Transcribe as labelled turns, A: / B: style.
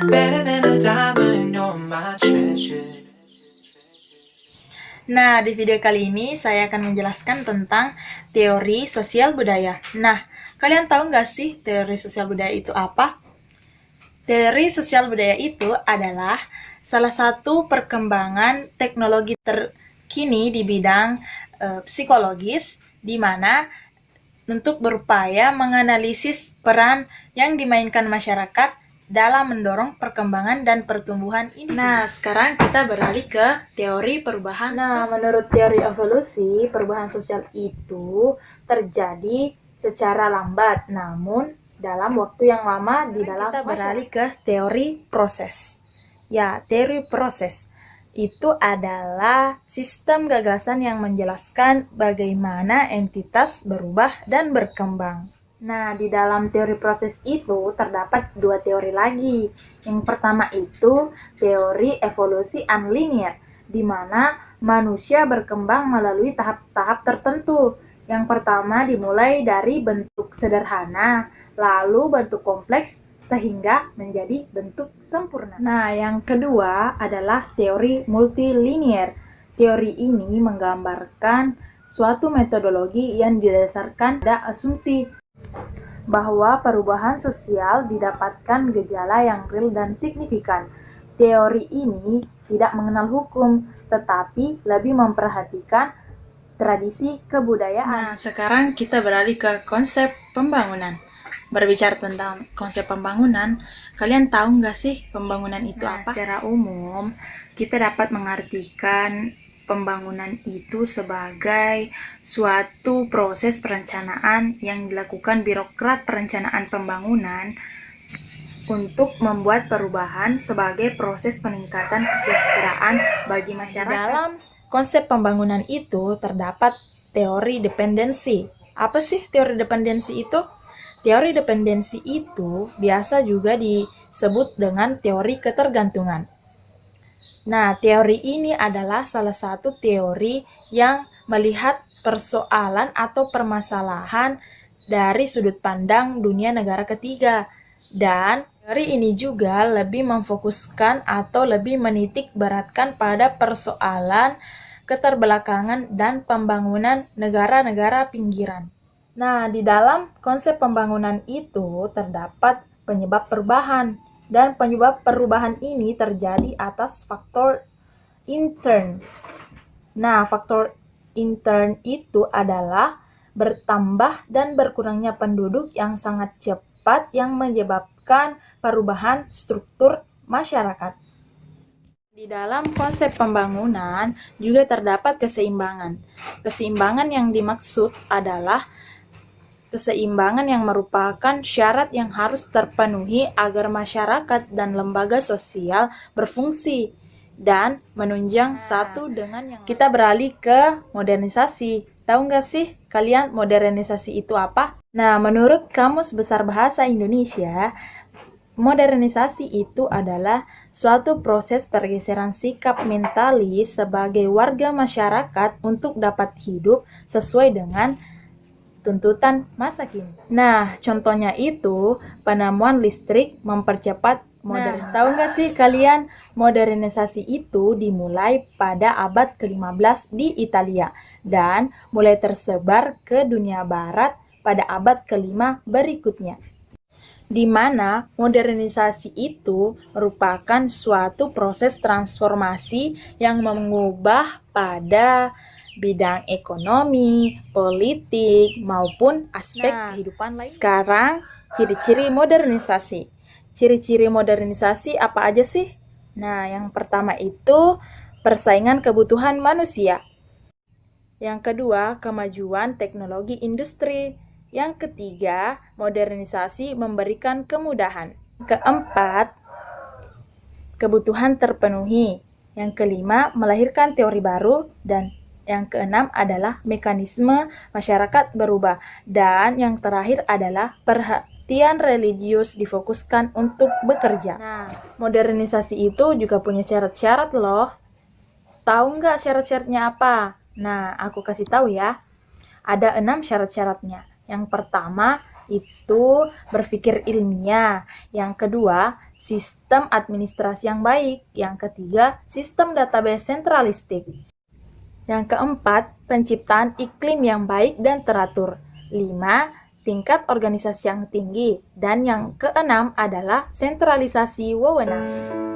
A: Better than a diamond, you're my treasure.
B: Nah, di video kali ini saya akan menjelaskan tentang teori sosial budaya. Nah, kalian tahu nggak sih teori sosial budaya itu apa? Teori sosial budaya itu adalah salah satu perkembangan teknologi terkini di bidang psikologis, di mana untuk berupaya menganalisis peran yang dimainkan masyarakat dalam mendorong perkembangan dan pertumbuhan ini. Nah, sekarang kita beralih ke teori perubahan sosial. Menurut teori evolusi, perubahan sosial itu terjadi secara lambat, namun dalam waktu yang lama di dalam kita beralih ke teori proses. Ya, teori proses itu adalah sistem gagasan yang menjelaskan bagaimana entitas berubah dan berkembang. Nah, di dalam teori proses itu terdapat dua teori lagi. Yang pertama itu teori evolusi unlinear, di mana manusia berkembang melalui tahap-tahap tertentu. Yang pertama dimulai dari bentuk sederhana, lalu bentuk kompleks, sehingga menjadi bentuk sempurna. Nah, yang kedua adalah teori multilinear. Teori ini menggambarkan suatu metodologi yang didasarkan pada asumsi bahwa perubahan sosial didapatkan gejala yang real dan signifikan. Teori ini tidak mengenal hukum, tetapi lebih memperhatikan tradisi kebudayaan. Nah, sekarang kita beralih ke konsep pembangunan. Berbicara tentang konsep pembangunan, kalian tahu nggak sih pembangunan itu apa? Secara umum, kita dapat mengartikan pembangunan itu sebagai suatu proses perencanaan yang dilakukan birokrat perencanaan pembangunan untuk membuat perubahan sebagai proses peningkatan kesejahteraan bagi masyarakat. Dalam konsep pembangunan itu terdapat teori dependensi. Apa sih teori dependensi itu? Teori dependensi itu biasa juga disebut dengan teori ketergantungan. Nah, teori ini adalah salah satu teori yang melihat persoalan atau permasalahan dari sudut pandang dunia negara ketiga. Dan teori ini juga lebih memfokuskan atau lebih menitik beratkan pada persoalan keterbelakangan dan pembangunan negara-negara pinggiran. Nah, di dalam konsep pembangunan itu terdapat penyebab perubahan. Dan penyebab perubahan ini terjadi atas faktor intern. Nah, faktor intern itu adalah bertambah dan berkurangnya penduduk yang sangat cepat yang menyebabkan perubahan struktur masyarakat. Di dalam konsep pembangunan juga terdapat keseimbangan. Keseimbangan yang dimaksud adalah keseimbangan yang merupakan syarat yang harus terpenuhi agar masyarakat dan lembaga sosial berfungsi dan menunjang satu dengan yang lain. Kita beralih ke modernisasi. Tahu nggak sih kalian modernisasi itu apa? Nah, menurut Kamus Besar Bahasa Indonesia, modernisasi itu adalah suatu proses pergeseran sikap mentalis sebagai warga masyarakat untuk dapat hidup sesuai dengan tuntutan masa kini. Nah, contohnya itu penemuan listrik mempercepat modernisasi. Nah, tahu nggak sih kalian modernisasi itu dimulai pada abad ke-15 di Italia dan mulai tersebar ke dunia barat pada abad ke-5 berikutnya. Di mana modernisasi itu merupakan suatu proses transformasi yang mengubah pada bidang ekonomi, politik, maupun aspek kehidupan lain. Sekarang, ciri-ciri modernisasi. Ciri-ciri modernisasi apa aja sih? Nah, yang pertama itu persaingan kebutuhan manusia. Yang kedua, kemajuan teknologi industri. Yang ketiga, modernisasi memberikan kemudahan. Keempat, kebutuhan terpenuhi. Yang kelima, melahirkan teori baru. Dan yang keenam adalah mekanisme masyarakat berubah. Dan yang terakhir adalah perhatian religius difokuskan untuk bekerja. Nah, modernisasi itu juga punya syarat-syarat loh. Tahu nggak syarat-syaratnya apa? Nah, aku kasih tahu ya. Ada 6 syarat-syaratnya. Yang pertama itu berpikir ilmiah. Yang kedua, sistem administrasi yang baik. Yang ketiga, sistem database sentralistik. Yang keempat, penciptaan iklim yang baik dan teratur. 5. Tingkat organisasi yang tinggi. Dan yang keenam adalah sentralisasi wewenang.